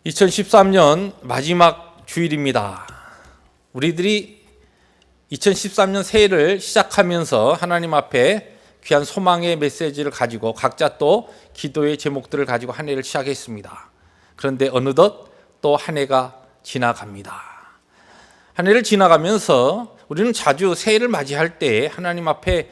2013년 마지막 주일입니다. 우리들이 2013년 새해를 시작하면서 하나님 앞에 귀한 소망의 메시지를 가지고 각자 또 기도의 제목들을 가지고 한 해를 시작했습니다. 그런데 어느덧 또 한 해가 지나갑니다. 한 해를 지나가면서 우리는 자주 새해를 맞이할 때 하나님 앞에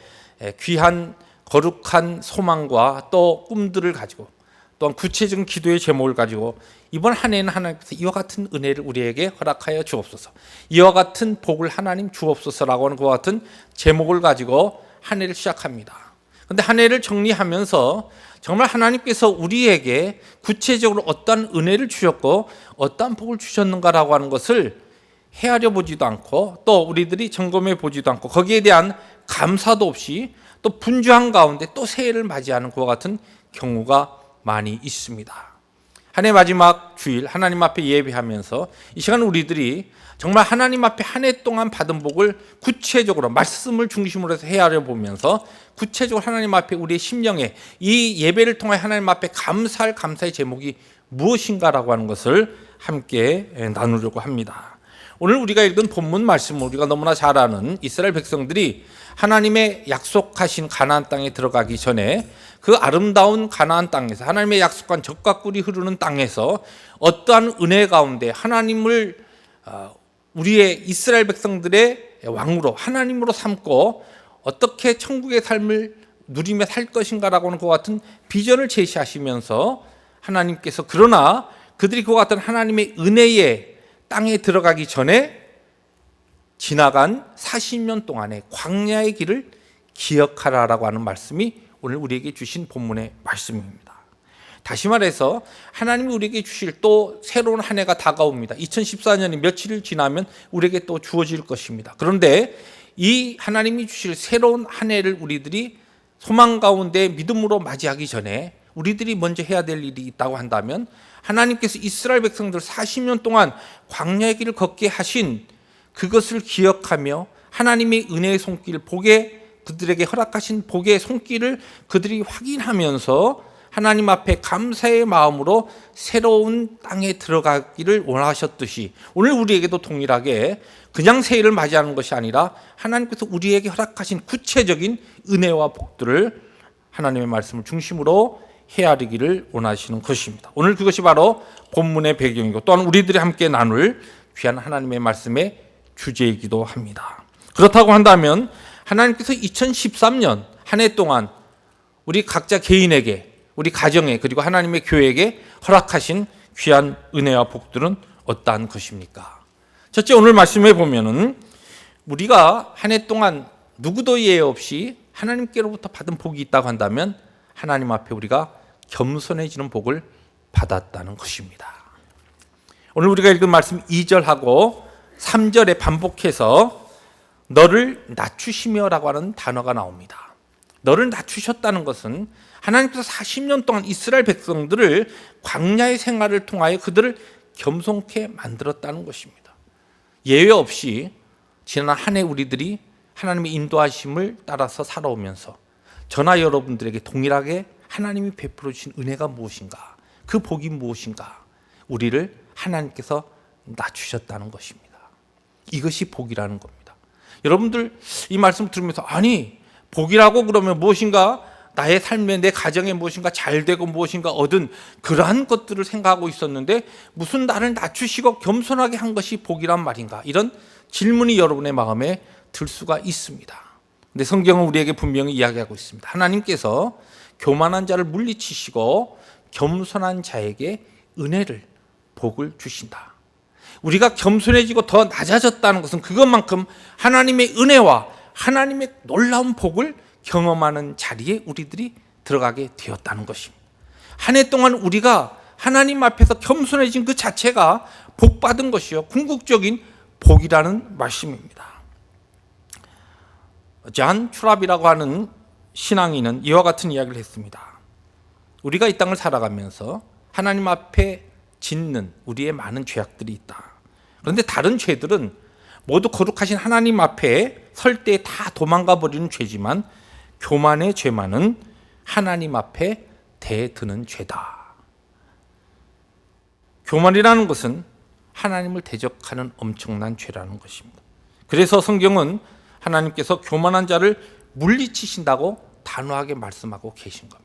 귀한 거룩한 소망과 또 꿈들을 가지고 또한 구체적인 기도의 제목을 가지고 이번 한 해는 하나님께서 이와 같은 은혜를 우리에게 허락하여 주옵소서, 이와 같은 복을 하나님 주옵소서라고 하는 그와 같은 제목을 가지고 한 해를 시작합니다. 그런데 한 해를 정리하면서 정말 하나님께서 우리에게 구체적으로 어떠한 은혜를 주셨고 어떠한 복을 주셨는가라고 하는 것을 헤아려 보지도 않고 또 우리들이 점검해 보지도 않고 거기에 대한 감사도 없이 또 분주한 가운데 또 새해를 맞이하는 그와 같은 경우가 많이 있습니다. 한 해 마지막 주일 하나님 앞에 예배하면서 이 시간 우리들이 정말 하나님 앞에 한 해 동안 받은 복을 구체적으로 말씀을 중심으로 해서 헤아려 보면서 구체적으로 하나님 앞에 우리의 심령에 이 예배를 통해 하나님 앞에 감사할 감사의 제목이 무엇인가라고 하는 것을 함께 나누려고 합니다. 오늘 우리가 읽은 본문 말씀은 우리가 너무나 잘 아는 이스라엘 백성들이 하나님의 약속하신 가나안 땅에 들어가기 전에 그 아름다운 가나안 땅에서 하나님의 약속한 젖과 꿀이 흐르는 땅에서 어떠한 은혜 가운데 하나님을 우리의 이스라엘 백성들의 왕으로 하나님으로 삼고 어떻게 천국의 삶을 누리며 살 것인가라고 하는 그와 같은 비전을 제시하시면서 하나님께서 그러나 그들이 그와 같은 하나님의 은혜의 땅에 들어가기 전에 지나간 40년 동안의 광야의 길을 기억하라라고 하는 말씀이 오늘 우리에게 주신 본문의 말씀입니다. 다시 말해서 하나님이 우리에게 주실 또 새로운 한 해가 다가옵니다. 2014년이 며칠을 지나면 우리에게 또 주어질 것입니다. 그런데 이 하나님이 주실 새로운 한 해를 우리들이 소망 가운데 믿음으로 맞이하기 전에 우리들이 먼저 해야 될 일이 있다고 한다면 하나님께서 이스라엘 백성들 40년 동안 광야의 길을 걷게 하신 그것을 기억하며 하나님의 은혜의 손길, 그들에게 허락하신 복의 손길을 그들이 확인하면서 하나님 앞에 감사의 마음으로 새로운 땅에 들어가기를 원하셨듯이 오늘 우리에게도 동일하게 그냥 새해를 맞이하는 것이 아니라 하나님께서 우리에게 허락하신 구체적인 은혜와 복들을 하나님의 말씀을 중심으로 헤아리기를 원하시는 것입니다. 오늘 그것이 바로 본문의 배경이고 또한 우리들이 함께 나눌 귀한 하나님의 말씀의 주제이기도 합니다. 그렇다고 한다면 하나님께서 2013년 한 해 동안 우리 각자 개인에게, 우리 가정에, 그리고 하나님의 교회에게 허락하신 귀한 은혜와 복들은 어떠한 것입니까? 첫째, 오늘 말씀해 보면은 우리가 한 해 동안 누구도 예외 없이 하나님께로부터 받은 복이 있다고 한다면 하나님 앞에 우리가 겸손해지는 복을 받았다는 것입니다. 오늘 우리가 읽은 말씀 2절하고 3절에 반복해서 너를 낮추시며라고 하는 단어가 나옵니다. 너를 낮추셨다는 것은 하나님께서 40년 동안 이스라엘 백성들을 광야의 생활을 통하여 그들을 겸손케 만들었다는 것입니다. 예외 없이 지난 한 해 우리들이 하나님의 인도하심을 따라서 살아오면서 저나 여러분들에게 동일하게 하나님이 베풀어 주신 은혜가 무엇인가, 그 복이 무엇인가, 우리를 하나님께서 낮추셨다는 것입니다. 이것이 복이라는 겁니다. 여러분들 이 말씀 들으면서 아니 복이라고 그러면 무엇인가 나의 삶에 내 가정에 무엇인가 잘되고 무엇인가 얻은 그러한 것들을 생각하고 있었는데 무슨 나를 낮추시고 겸손하게 한 것이 복이란 말인가, 이런 질문이 여러분의 마음에 들 수가 있습니다. 근데 성경은 우리에게 분명히 이야기하고 있습니다. 하나님께서 교만한 자를 물리치시고 겸손한 자에게 은혜를, 복을 주신다. 우리가 겸손해지고 더 낮아졌다는 것은 그것만큼 하나님의 은혜와 하나님의 놀라운 복을 경험하는 자리에 우리들이 들어가게 되었다는 것입니다. 한 해 동안 우리가 하나님 앞에서 겸손해진 그 자체가 복받은 것이요, 궁극적인 복이라는 말씀입니다. 잔 추랍이라고 하는 신앙인은 이와 같은 이야기를 했습니다. 우리가 이 땅을 살아가면서 하나님 앞에 짓는 우리의 많은 죄악들이 있다. 그런데 다른 죄들은 모두 거룩하신 하나님 앞에 설 때 다 도망가 버리는 죄지만 교만의 죄만은 하나님 앞에 대드는 죄다. 교만이라는 것은 하나님을 대적하는 엄청난 죄라는 것입니다. 그래서 성경은 하나님께서 교만한 자를 물리치신다고 단호하게 말씀하고 계신 겁니다.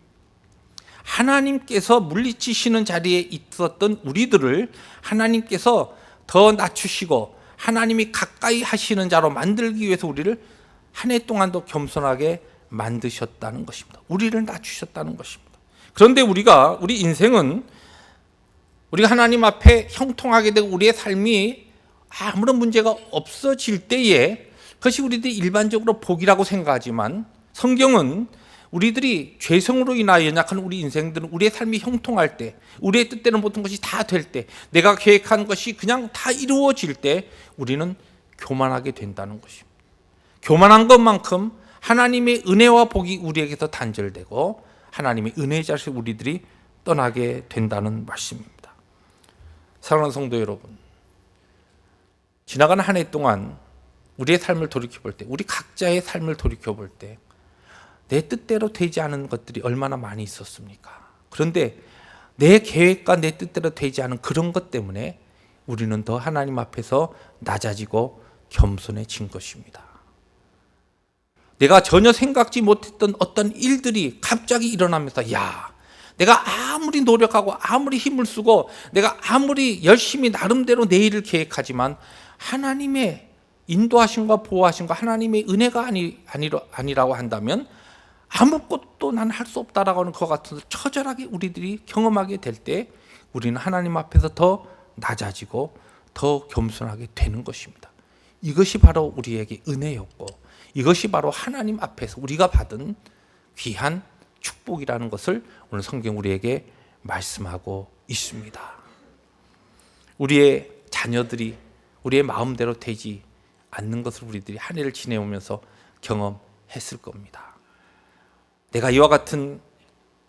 하나님께서 물리치시는 자리에 있었던 우리들을 하나님께서 더 낮추시고 하나님이 가까이 하시는 자로 만들기 위해서 우리를 한 해 동안도 겸손하게 만드셨다는 것입니다. 우리를 낮추셨다는 것입니다. 그런데 우리 인생은 우리가 하나님 앞에 형통하게 되고 우리의 삶이 아무런 문제가 없어질 때에 그것이 우리들이 일반적으로 복이라고 생각하지만 성경은 우리들이 죄성으로 인하여 연약한 우리 인생들은 우리의 삶이 형통할 때, 우리의 뜻대로 모든 것이 다 될 때, 내가 계획한 것이 그냥 다 이루어질 때 우리는 교만하게 된다는 것입니다. 교만한 것만큼 하나님의 은혜와 복이 우리에게서 단절되고 하나님의 은혜의 자리에서 우리들이 떠나게 된다는 말씀입니다. 사랑하는 성도 여러분, 지나가는 한 해 동안 우리의 삶을 돌이켜볼 때, 우리 각자의 삶을 돌이켜볼 때 내 뜻대로 되지 않은 것들이 얼마나 많이 있었습니까? 그런데 내 계획과 내 뜻대로 되지 않은 그런 것 때문에 우리는 더 하나님 앞에서 낮아지고 겸손해진 것입니다. 내가 전혀 생각지 못했던 어떤 일들이 갑자기 일어나면서 내가 아무리 노력하고 아무리 힘을 쓰고 내가 아무리 열심히 나름대로 내일을 계획하지만 하나님의 인도하심과 보호하심과 하나님의 은혜가 아니라고 한다면 아무것도 난 할 수 없다라고 하는 것 같아서 처절하게 우리들이 경험하게 될 때 우리는 하나님 앞에서 더 낮아지고 더 겸손하게 되는 것입니다. 이것이 바로 우리에게 은혜였고 이것이 바로 하나님 앞에서 우리가 받은 귀한 축복이라는 것을 오늘 성경 우리에게 말씀하고 있습니다. 우리의 자녀들이 우리의 마음대로 되지 않는 것을 우리들이 한 해를 지내오면서 경험했을 겁니다. 내가 이와 같은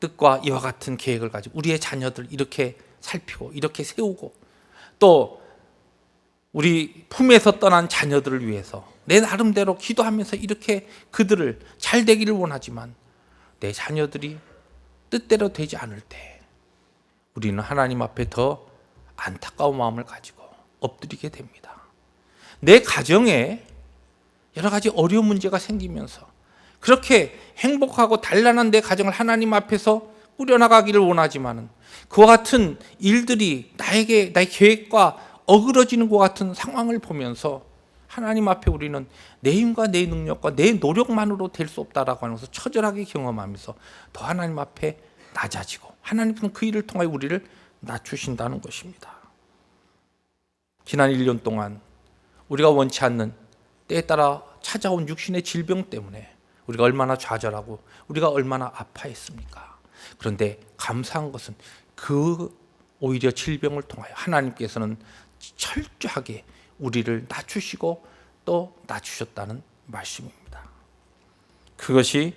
뜻과 이와 같은 계획을 가지고 우리의 자녀들 이렇게 살피고 이렇게 세우고 또 우리 품에서 떠난 자녀들을 위해서 내 나름대로 기도하면서 이렇게 그들을 잘 되기를 원하지만 내 자녀들이 뜻대로 되지 않을 때 우리는 하나님 앞에 더 안타까운 마음을 가지고 엎드리게 됩니다. 내 가정에 여러 가지 어려운 문제가 생기면서 그렇게 행복하고 단란한 내 가정을 하나님 앞에서 꾸려나가기를 원하지만 그와 같은 일들이 나의 계획과 어그러지는 것 같은 상황을 보면서 하나님 앞에 우리는 내 힘과 내 능력과 내 노력만으로 될 수 없다라고 하면서 처절하게 경험하면서 더 하나님 앞에 낮아지고 하나님은 그 일을 통하여 우리를 낮추신다는 것입니다. 지난 1년 동안 우리가 원치 않는 때에 따라 찾아온 육신의 질병 때문에 우리가 얼마나 좌절하고 우리가 얼마나 아파했습니까? 그런데 감사한 것은 그 오히려 질병을 통하여 하나님께서는 철저하게 우리를 낮추시고 또 낮추셨다는 말씀입니다. 그것이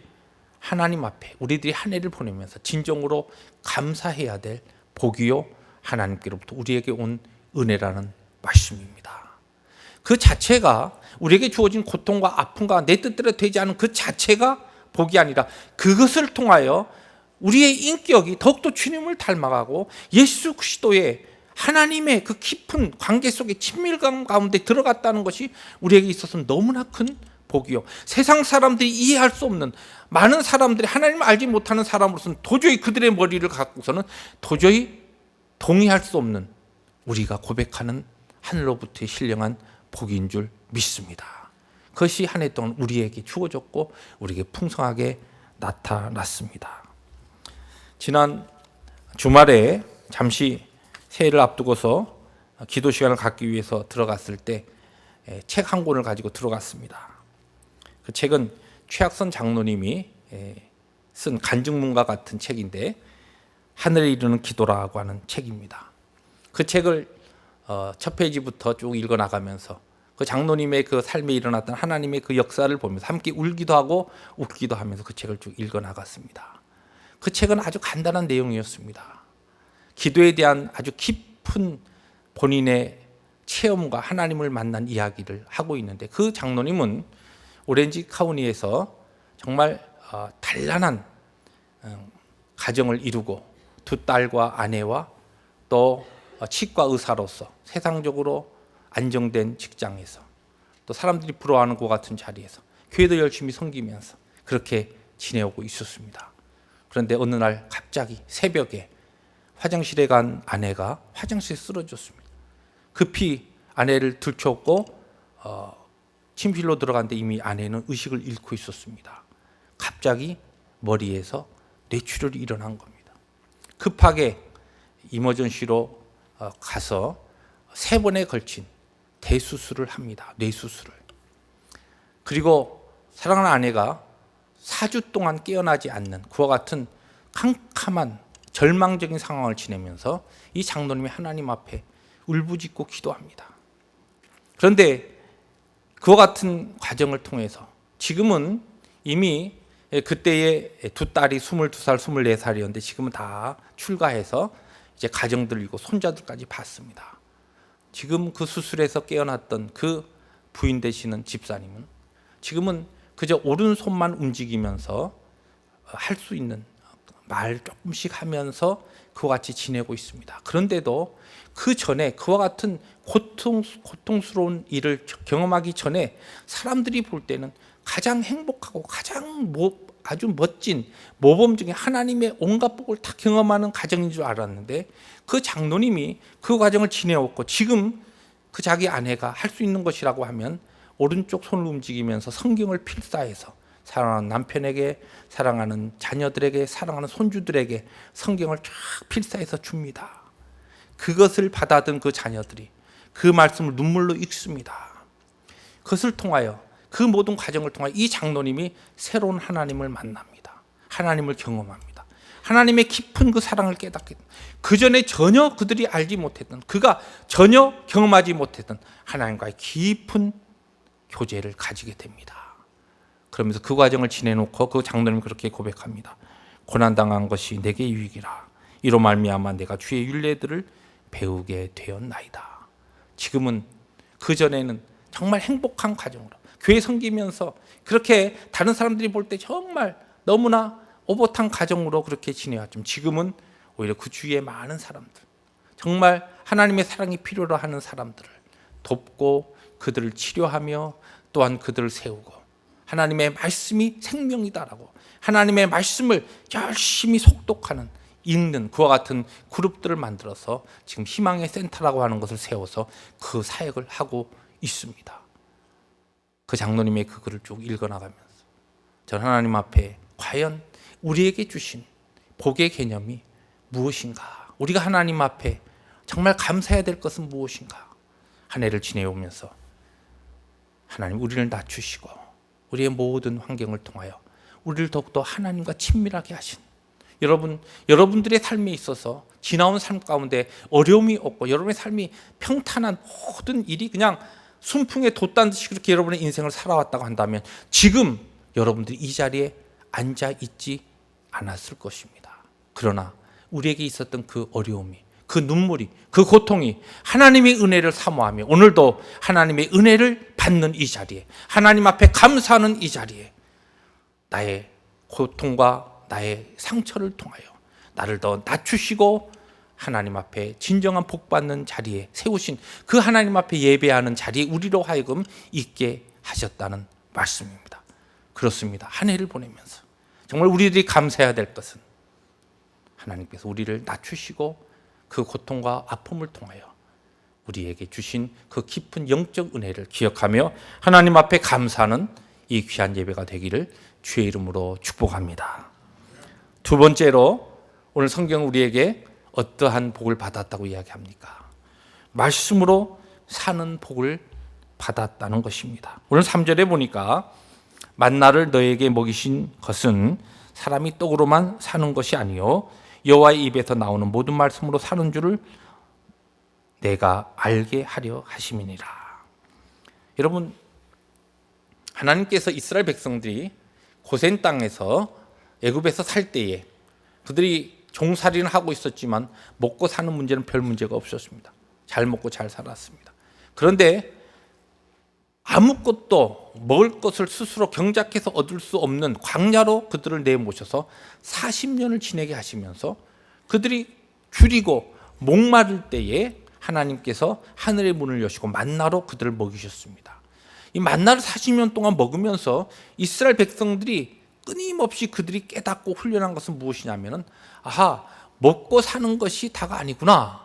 하나님 앞에 우리들이 한 해를 보내면서 진정으로 감사해야 될 복이요 하나님께로부터 우리에게 온 은혜라는 말씀입니다. 그 자체가 우리에게 주어진 고통과 아픔과 내 뜻대로 되지 않은 그 자체가 복이 아니라 그것을 통하여 우리의 인격이 더욱더 주님을 닮아가고 예수 그리스도의 하나님의 그 깊은 관계 속에 친밀감 가운데 들어갔다는 것이 우리에게 있어서는 너무나 큰 복이요. 세상 사람들이 이해할 수 없는 많은 사람들이 하나님을 알지 못하는 사람으로서는 도저히 그들의 머리를 갖고서는 도저히 동의할 수 없는 우리가 고백하는 하늘로부터의 신령한 복인 줄 믿습니다. 그것이 한 해 동안 우리에게 주어졌고 우리에게 풍성하게 나타났습니다. 지난 주말에 잠시 새해를 앞두고서 기도 시간을 갖기 위해서 들어갔을 때 책 한 권을 가지고 들어갔습니다. 그 책은 최학선 장로님이 쓴 간증문과 같은 책인데 하늘에 이르는 기도라고 하는 책입니다. 그 책을 첫 페이지부터 쭉 읽어나가면서 그 장로님의 그 삶에 일어났던 하나님의 그 역사를 보면서 함께 울기도 하고 웃기도 하면서 그 책을 쭉 읽어나갔습니다. 그 책은 아주 간단한 내용이었습니다. 기도에 대한 아주 깊은 본인의 체험과 하나님을 만난 이야기를 하고 있는데 그 장로님은 오렌지 카운티에서 정말 단란한 가정을 이루고 두 딸과 아내와 또 치과 의사로서 세상적으로 안정된 직장에서 또 사람들이 부러워하는 것 같은 자리에서 교회도 열심히 섬기면서 그렇게 지내오고 있었습니다. 그런데 어느 날 갑자기 새벽에 화장실에 간 아내가 화장실에 쓰러졌습니다. 급히 아내를 들쳤고 침실로 들어갔는데 이미 아내는 의식을 잃고 있었습니다. 갑자기 머리에서 뇌출혈이 일어난 겁니다. 급하게 이머전시로 가서 3번에 걸친 대수술을 합니다. 뇌수술을. 그리고 사랑하는 아내가 4주 동안 깨어나지 않는 그와 같은 캄캄한 절망적인 상황을 지내면서 이 장로님이 하나님 앞에 울부짖고 기도합니다. 그런데 그와 같은 과정을 통해서 지금은 이미 그때의 두 딸이 22살, 24살이었는데 지금은 다 출가해서 이제 가정들 이고 손자들까지 봤습니다. 지금 그 수술에서 깨어났던 그 부인 되시는 집사님은 지금은 그저 오른손만 움직이면서 할 수 있는 말 조금씩 하면서 그와 같이 지내고 있습니다. 그런데도 그 전에 그와 같은 고통스러운 일을 경험하기 전에 사람들이 볼 때는 가장 행복하고 가장 아주 멋진 모범적인 하나님의 온갖 복을 다 경험하는 가정인 줄 알았는데 그 장로님이 그 과정을 지내왔고 지금 그 자기 아내가 할 수 있는 것이라고 하면 오른쪽 손을 움직이면서 성경을 필사해서 사랑하는 남편에게, 사랑하는 자녀들에게, 사랑하는 손주들에게 성경을 쫙 필사해서 줍니다. 그것을 받아든 그 자녀들이 그 말씀을 눈물로 읽습니다. 그것을 통하여 그 모든 과정을 통하여 이 장로님이 새로운 하나님을 만납니다. 하나님을 경험합니다. 하나님의 깊은 그 사랑을 깨닫게 됩니다. 그 전에 전혀 그들이 알지 못했던, 그가 전혀 경험하지 못했던 하나님과의 깊은 교제를 가지게 됩니다. 그러면서 그 과정을 지내놓고 그 장로님이 그렇게 고백합니다. 고난당한 것이 내게 유익이라. 이로 말미암아 내가 주의 율례들을 배우게 되었나이다. 지금은 그 전에는 정말 행복한 가정으로 교회 섬기면서 그렇게 다른 사람들이 볼 때 정말 너무나 오붓한 가정으로 그렇게 지내왔지만 지금은 오히려 그 주위에 많은 사람들, 정말 하나님의 사랑이 필요로 하는 사람들을 돕고 그들을 치료하며 또한 그들을 세우고 하나님의 말씀이 생명이다라고 하나님의 말씀을 열심히 속독하는, 읽는 그와 같은 그룹들을 만들어서 지금 희망의 센터라고 하는 것을 세워서 그 사역을 하고 있습니다. 그 장로님의 그 글을 쭉 읽어나가면서 저는 하나님 앞에 과연 우리에게 주신 복의 개념이 무엇인가, 우리가 하나님 앞에 정말 감사해야 될 것은 무엇인가, 한 해를 지내오면서 하나님 우리를 낮추시고 우리의 모든 환경을 통하여 우리를 더욱더 하나님과 친밀하게 하신, 여러분들의 삶에 있어서 지나온 삶 가운데 어려움이 없고 여러분의 삶이 평탄한 모든 일이 그냥 순풍에 돛단 듯이 그렇게 여러분의 인생을 살아왔다고 한다면 지금 여러분들이 이 자리에 앉아 있지 않았을 것입니다. 그러나 우리에게 있었던 그 어려움이, 그 눈물이, 그 고통이 하나님의 은혜를 사모하며 오늘도 하나님의 은혜를 받는 이 자리에, 하나님 앞에 감사하는 이 자리에 나의 고통과 나의 상처를 통하여 나를 더 낮추시고 하나님 앞에 진정한 복받는 자리에 세우신 그 하나님 앞에 예배하는 자리에 우리로 하여금 있게 하셨다는 말씀입니다. 그렇습니다. 한 해를 보내면서 정말 우리들이 감사해야 될 것은 하나님께서 우리를 낮추시고 그 고통과 아픔을 통하여 우리에게 주신 그 깊은 영적 은혜를 기억하며 하나님 앞에 감사하는 이 귀한 예배가 되기를 주의 이름으로 축복합니다. 두 번째로 오늘 성경은 우리에게 어떠한 복을 받았다고 이야기합니까? 말씀으로 사는 복을 받았다는 것입니다. 오늘 3절에 보니까 만나를 너에게 먹이신 것은 사람이 떡으로만 사는 것이 아니요 여호와의 입에서 나오는 모든 말씀으로 사는 줄을 내가 알게 하려 하심이니라. 여러분, 하나님께서 이스라엘 백성들이 고센 땅에서 애굽에서 살 때에 그들이 종살이는 하고 있었지만 먹고 사는 문제는 별 문제가 없었습니다. 잘 먹고 잘 살았습니다. 그런데 아무것도 먹을 것을 스스로 경작해서 얻을 수 없는 광야로 그들을 내모셔서 40년을 지내게 하시면서 그들이 줄이고 목마를 때에 하나님께서 하늘의 문을 여시고 만나로 그들을 먹이셨습니다. 이 만나를 40년 동안 먹으면서 이스라엘 백성들이 끊임없이 그들이 깨닫고 훈련한 것은 무엇이냐면은, 아하, 먹고 사는 것이 다가 아니구나.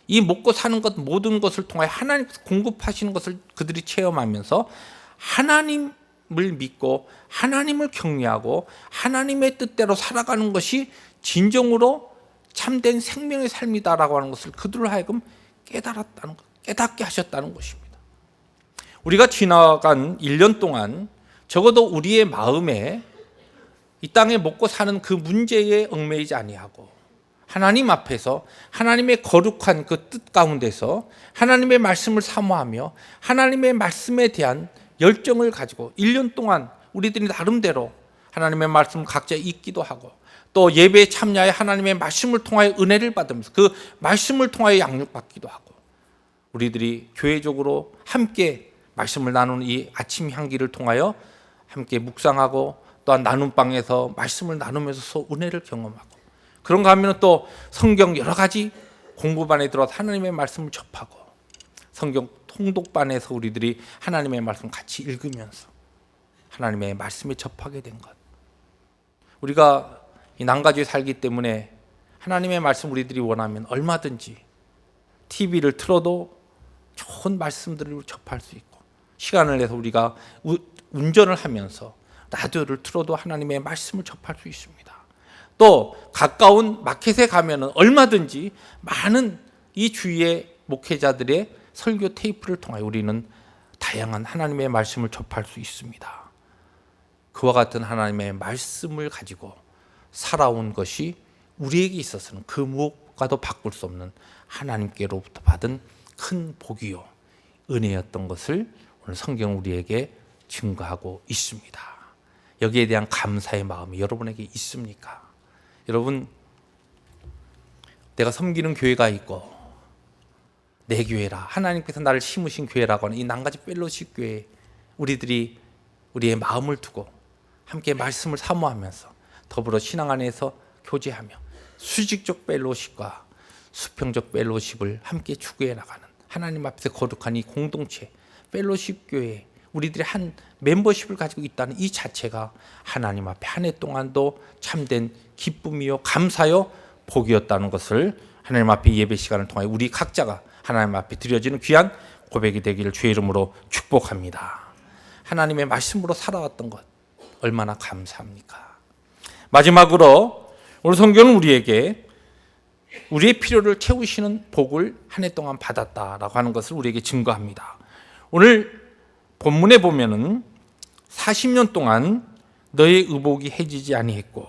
이 먹고 사는 것 모든 것을 통하여 하나님께서 공급하시는 것을 그들이 체험하면서 하나님을 믿고 하나님을 경외하고 하나님의 뜻대로 살아가는 것이 진정으로 참된 생명의 삶이다라고 하는 것을 그들을 하여금 깨닫게 하셨다는 것입니다. 우리가 지나간 1년 동안 적어도 우리의 마음에 이 땅에 먹고 사는 그 문제에 얽매이지 아니하고 하나님 앞에서 하나님의 거룩한 그 뜻 가운데서 하나님의 말씀을 사모하며 하나님의 말씀에 대한 열정을 가지고 1년 동안 우리들이 나름대로 하나님의 말씀을 각자 읽기도 하고 또 예배에 참여하여 하나님의 말씀을 통하여 은혜를 받으면서 그 말씀을 통하여 양육받기도 하고 우리들이 교회적으로 함께 말씀을 나누는 이 아침 향기를 통하여 함께 묵상하고 또한 나눔방에서 말씀을 나누면서 은혜를 경험하고 그런가 하면 또 성경 여러 가지 공부반에 들어서 하나님의 말씀을 접하고 성경 통독반에서 우리들이 하나님의 말씀 같이 읽으면서 하나님의 말씀에 접하게 된 것. 우리가 이 난가주에 살기 때문에 하나님의 말씀 우리들이 원하면 얼마든지 TV를 틀어도 좋은 말씀들을 접할 수 있고 시간을 내서 우리가 운전을 하면서 라디오를 틀어도 하나님의 말씀을 접할 수 있습니다. 또 가까운 마켓에 가면은 얼마든지 많은 이 주위의 목회자들의 설교 테이프를 통하여 우리는 다양한 하나님의 말씀을 접할 수 있습니다. 그와 같은 하나님의 말씀을 가지고 살아온 것이 우리에게 있어서는 그 무엇과도 바꿀 수 없는 하나님께로부터 받은 큰 복이요 은혜였던 것을 오늘 성경은 우리에게 증거하고 있습니다. 여기에 대한 감사의 마음이 여러분에게 있습니까? 여러분, 내가 섬기는 교회가 있고 내 교회라 하나님께서 나를 심으신 교회라고 하는 이 난가지 펠로십 교회 우리들이 우리의 마음을 두고 함께 말씀을 사모하면서 더불어 신앙 안에서 교제하며 수직적 펠로십과 수평적 펠로십을 함께 추구해 나가는 하나님 앞에서 거룩한 이 공동체 펠로십 교회 우리들이 한 멤버십을 가지고 있다는 이 자체가 하나님 앞에 한 해 동안도 참된 기쁨이요 감사요 복이었다는 것을 하나님 앞에 예배 시간을 통해 우리 각자가 하나님 앞에 드려지는 귀한 고백이 되기를 주의 이름으로 축복합니다. 하나님의 말씀으로 살아왔던 것 얼마나 감사합니까? 마지막으로 오늘 성경은 우리에게 우리의 필요를 채우시는 복을 한 해 동안 받았다라고 하는 것을 우리에게 증거합니다. 오늘 본문에 보면은 40년 동안 너의 의복이 해지지 아니했고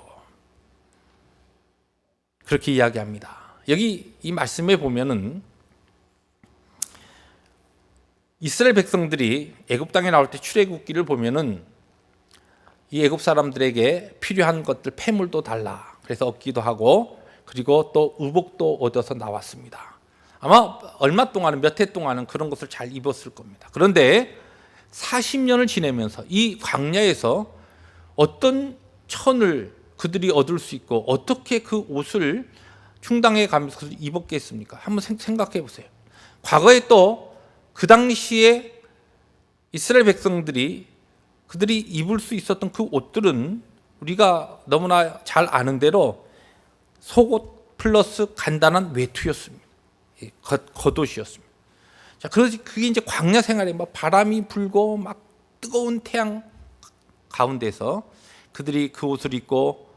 그렇게 이야기합니다. 여기 이 말씀에 보면은 이스라엘 백성들이 애굽 땅에 나올 때 출애굽기를 보면은 이 애굽 사람들에게 필요한 것들 폐물도 달라 그래서 얻기도 하고 그리고 또 의복도 얻어서 나왔습니다. 아마 얼마 동안은 몇 해 동안은 그런 것을 잘 입었을 겁니다. 그런데 40년을 지내면서 이 광야에서 어떤 천을 그들이 얻을 수 있고 어떻게 그 옷을 충당해 가면서 입었겠습니까? 한번 생각해 보세요. 과거에 또 그 당시에 이스라엘 백성들이 그들이 입을 수 있었던 그 옷들은 우리가 너무나 잘 아는 대로 속옷 플러스 간단한 외투였습니다. 겉옷이었습니다. 자, 그게 이제 광야 생활에 막 바람이 불고 막 뜨거운 태양 가운데서 그들이 그 옷을 입고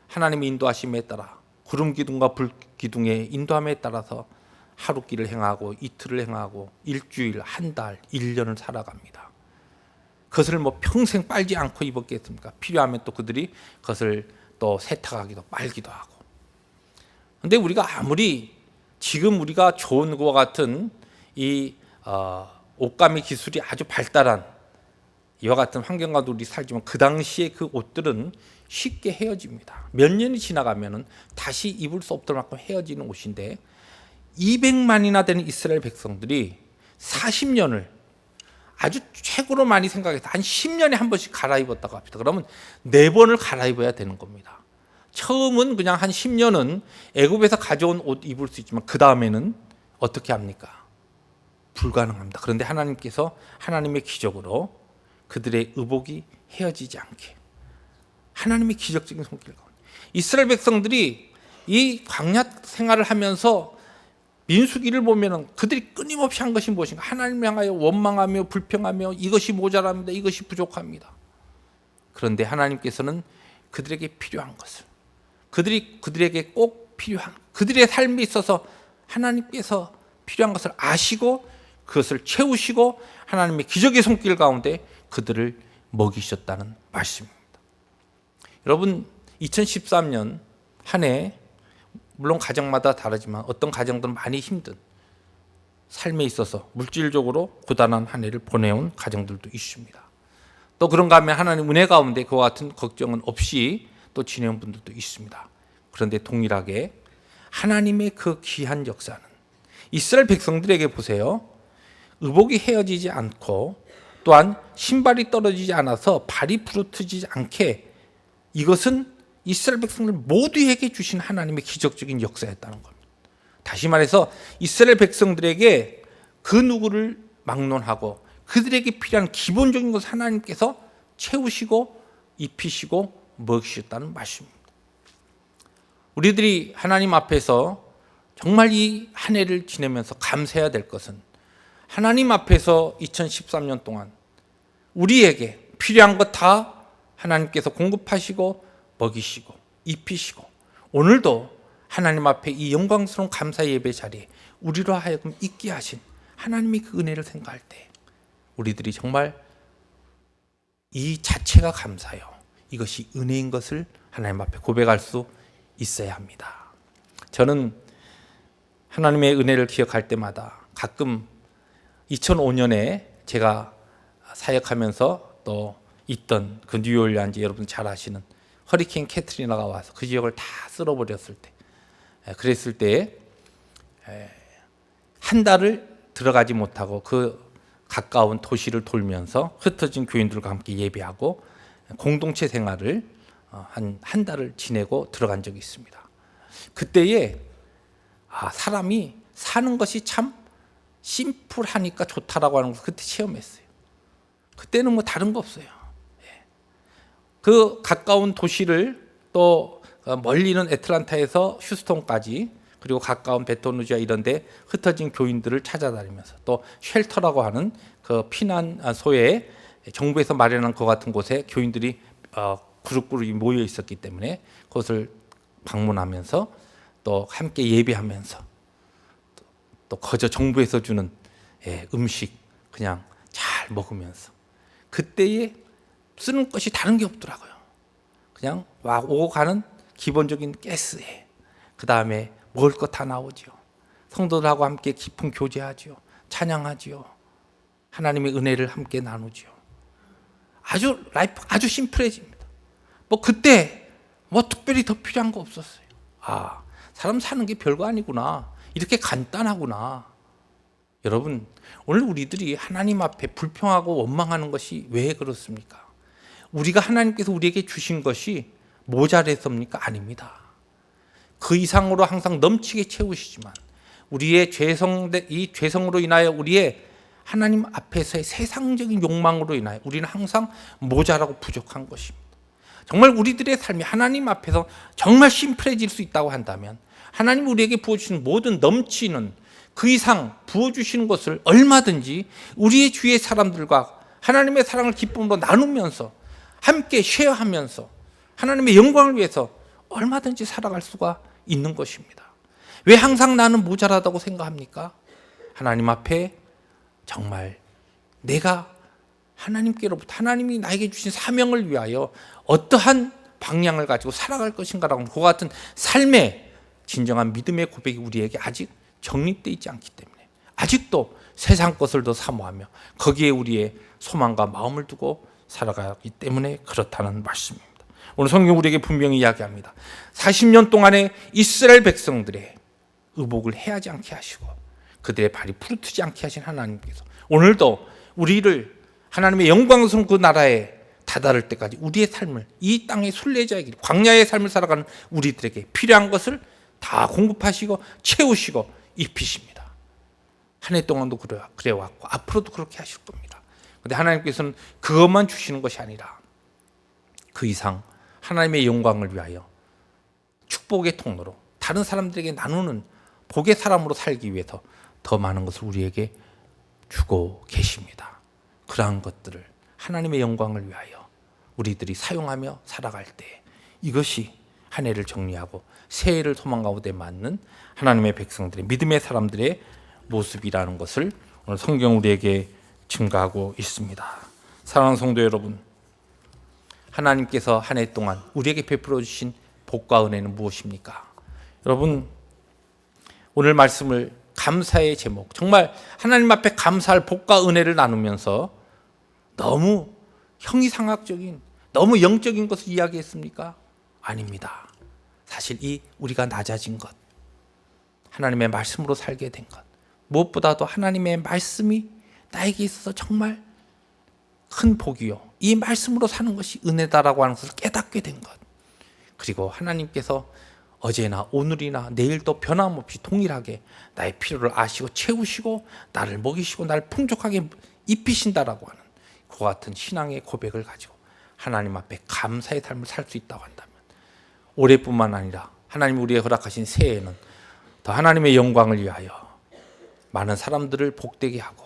하나님의 인도하심에 따라 구름 기둥과 불 기둥의 인도함에 따라서 하루길을 행하고 이틀을 행하고 일주일, 한 달, 1년을 살아갑니다. 그것을 뭐 평생 빨지 않고 입었겠습니까? 필요하면 또 그들이 그것을 또 세탁하기도 빨기도 하고. 그런데 우리가 아무리 지금 우리가 좋은 것과 같은 이 옷감의 기술이 아주 발달한 이와 같은 환경과도 우리 살지만 그 당시에 그 옷들은 쉽게 헤어집니다. 몇 년이 지나가면은 다시 입을 수 없을 만큼 헤어지는 옷인데 200만이나 되는 이스라엘 백성들이 40년을 아주 최고로 많이 생각해서 한 10년에 한 번씩 갈아입었다고 합니다. 그러면 4번을 갈아입어야 되는 겁니다. 처음은 그냥 한 10년은 애굽에서 가져온 옷 입을 수 있지만 그 다음에는 어떻게 합니까? 불가능합니다. 그런데 하나님께서 하나님의 기적으로 그들의 의복이 헤어지지 않게 하나님의 기적적인 손길 가운데 이스라엘 백성들이 이 광야 생활을 하면서 민수기를 보면은 그들이 끊임없이 한 것이 무엇인가? 하나님을 향하여 원망하며 불평하며 이것이 모자랍니다. 이것이 부족합니다. 그런데 하나님께서는 그들에게 필요한 것을 그들에게 꼭 필요한 그들의 삶에 있어서 하나님께서 필요한 것을 아시고 그것을 채우시고 하나님의 기적의 손길 가운데 그들을 먹이셨다는 말씀입니다. 여러분 2013년 한 해 물론 가정마다 다르지만 어떤 가정들은 많이 힘든 삶에 있어서 물질적으로 고단한 한 해를 보내온 가정들도 있습니다. 또 그런가 하면 하나님 은혜 가운데 그와 같은 걱정은 없이 또 지내온 분들도 있습니다. 그런데 동일하게 하나님의 그 귀한 역사는 이스라엘 백성들에게 보세요. 의복이 헤어지지 않고 또한 신발이 떨어지지 않아서 발이 부르트지지 않게 이것은 이스라엘 백성들 모두에게 주신 하나님의 기적적인 역사였다는 겁니다. 다시 말해서 이스라엘 백성들에게 그 누구를 막론하고 그들에게 필요한 기본적인 것을 하나님께서 채우시고 입히시고 먹이셨다는 말씀입니다. 우리들이 하나님 앞에서 정말 이 한 해를 지내면서 감사해야 될 것은 하나님 앞에서 2013년 동안 우리에게 필요한 것 다 하나님께서 공급하시고 먹이시고 입히시고 오늘도 하나님 앞에 이 영광스러운 감사 예배 자리에 우리로 하여금 있게 하신 하나님의 그 은혜를 생각할 때 우리들이 정말 이 자체가 감사요. 이것이 은혜인 것을 하나님 앞에 고백할 수 있어야 합니다. 저는 하나님의 은혜를 기억할 때마다 가끔 2005년에 제가 사역하면서 또 있던 그 뉴올리안즈 여러분 잘 아시는 허리케인 캐트리나가 와서 그 지역을 다 쓸어버렸을 때 그랬을 때 한 달을 들어가지 못하고 그 가까운 도시를 돌면서 흩어진 교인들과 함께 예배하고 공동체 생활을 한 달을 지내고 들어간 적이 있습니다. 그때에 사람이 사는 것이 참 심플하니까 좋다라고 하는 것을 그때 체험했어요. 그때는 뭐 다른 거 없어요. 그 가까운 도시를 또 멀리 있는 애틀란타에서 휴스턴까지 그리고 가까운 베톤루지아 이런 데 흩어진 교인들을 찾아다니면서 또 쉘터라고 하는 그 피난소에 정부에서 마련한 것 같은 곳에 교인들이 그룹이 모여 있었기 때문에 그것을 방문하면서 또 함께 예배하면서 또 거저 정부에서 주는 음식 그냥 잘 먹으면서 그때에 쓰는 것이 다른 게 없더라고요. 그냥 오고 가는 기본적인 가스에 그 다음에 먹을 것 다 나오죠. 성도들하고 함께 깊은 교제하죠. 찬양하죠. 하나님의 은혜를 함께 나누죠. 아주 라이프 아주 심플해집니다. 뭐 그때 뭐 특별히 더 필요한 거 없었어요. 사람 사는 게 별거 아니구나. 이렇게 간단하구나. 여러분 오늘 우리들이 하나님 앞에 불평하고 원망하는 것이 왜 그렇습니까? 우리가 하나님께서 우리에게 주신 것이 모자라서입니까? 아닙니다. 그 이상으로 항상 넘치게 채우시지만 우리의 이 죄성으로 인하여 우리의 하나님 앞에서의 세상적인 욕망으로 인하여 우리는 항상 모자라고 부족한 것입니다. 정말 우리들의 삶이 하나님 앞에서 정말 심플해질 수 있다고 한다면 하나님 우리에게 부어주신 모든 넘치는 그 이상 부어주시는 것을 얼마든지 우리의 주위의 사람들과 하나님의 사랑을 기쁨으로 나누면서 함께 쉐어하면서 하나님의 영광을 위해서 얼마든지 살아갈 수가 있는 것입니다. 왜 항상 나는 모자라다고 생각합니까? 하나님 앞에 정말 내가 하나님께로부터 하나님이 나에게 주신 사명을 위하여 어떠한 방향을 가지고 살아갈 것인가라고 하는 그와 같은 삶의 진정한 믿음의 고백이 우리에게 아직 정립되어 있지 않기 때문에 아직도 세상 것을 더 사모하며 거기에 우리의 소망과 마음을 두고 살아가기 때문에 그렇다는 말씀입니다. 오늘 성경 우리에게 분명히 이야기합니다. 40년 동안의 이스라엘 백성들의 의복을 해하지 않게 하시고 그들의 발이 부르트지 않게 하신 하나님께서 오늘도 우리를 하나님의 영광스러운 그 나라에 다다를 때까지 우리의 삶을 이 땅의 순례자의 길, 광야의 삶을 살아가는 우리들에게 필요한 것을 다 공급하시고 채우시고 입히십니다. 한 해 동안도 그래왔고 앞으로도 그렇게 하실 겁니다. 그런데 하나님께서는 그것만 주시는 것이 아니라 그 이상 하나님의 영광을 위하여 축복의 통로로 다른 사람들에게 나누는 복의 사람으로 살기 위해서 더 많은 것을 우리에게 주고 계십니다. 그러한 것들을 하나님의 영광을 위하여 우리들이 사용하며 살아갈 때 이것이 한 해를 정리하고 새해를 소망 가운데 맞는 하나님의 백성들의 믿음의 사람들의 모습이라는 것을 오늘 성경 우리에게 증가하고 있습니다. 사랑하는 성도 여러분, 하나님께서 한 해 동안 우리에게 베풀어 주신 복과 은혜는 무엇입니까? 여러분, 오늘 말씀을 감사의 제목, 정말 하나님 앞에 감사할 복과 은혜를 나누면서 너무 형이상학적인, 너무 영적인 것을 이야기했습니까? 아닙니다. 사실 이 우리가 낮아진 것, 하나님의 말씀으로 살게 된 것, 무엇보다도 하나님의 말씀이 나에게 있어서 정말 큰 복이요, 이 말씀으로 사는 것이 은혜다라고 하는 것을 깨닫게 된 것, 그리고 하나님께서 어제나 오늘이나 내일도 변함없이 동일하게 나의 필요를 아시고 채우시고 나를 먹이시고 나를 풍족하게 입히신다라고 하는 그와 같은 신앙의 고백을 가지고 하나님 앞에 감사의 삶을 살 수 있다고 한다면 올해뿐만 아니라 하나님 우리의 허락하신 새해에는 더 하나님의 영광을 위하여 많은 사람들을 복되게 하고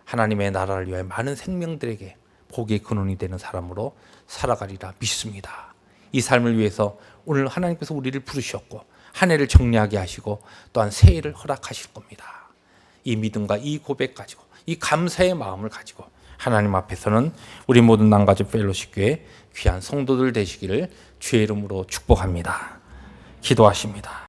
하나님의 나라를 위하여 많은 생명들에게 복의 근원이 되는 사람으로 살아가리라 믿습니다. 이 삶을 위해서 오늘 하나님께서 우리를 부르셨고 한 해를 정리하게 하시고 또한 새해를 허락하실 겁니다. 이 믿음과 이 고백 가지고 이 감사의 마음을 가지고 하나님 앞에서는 우리 모든 남가족 펠로십 교회 귀한 성도들 되시기를 주의 이름으로 축복합니다. 기도하십니다.